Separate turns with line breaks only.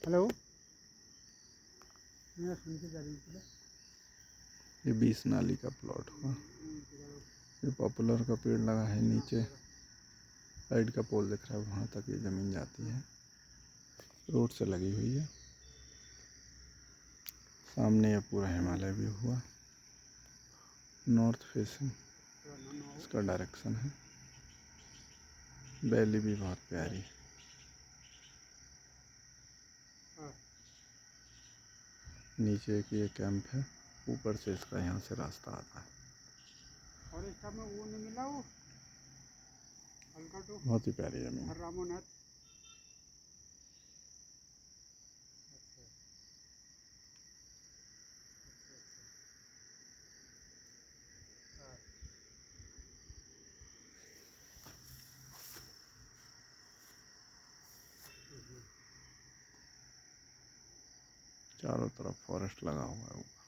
Hello. मैं सुन के जा रही हूँ।
ये 20 नाली का प्लॉट हुआ। ये पॉपुलर का पेड़ लगा है नीचे, लाइट का पोल दिख रहा है, वहाँ तक ये ज़मीन जाती है, रोड से लगी हुई है। सामने ये पूरा हिमालय भी हुआ, नॉर्थ फेसिंग इसका डायरेक्शन है। वैली भी बहुत प्यारी है। नीचे एक ये कैंप है, ऊपर से इसका यहाँ से रास्ता आता है।
और इसका में वो नहीं मिला, वो हल्का तो
बहुत ही प्यारी ज़मीन।
रामोनाथ।
चारों तरफ फॉरेस्ट लगा हुआ है ऊपर।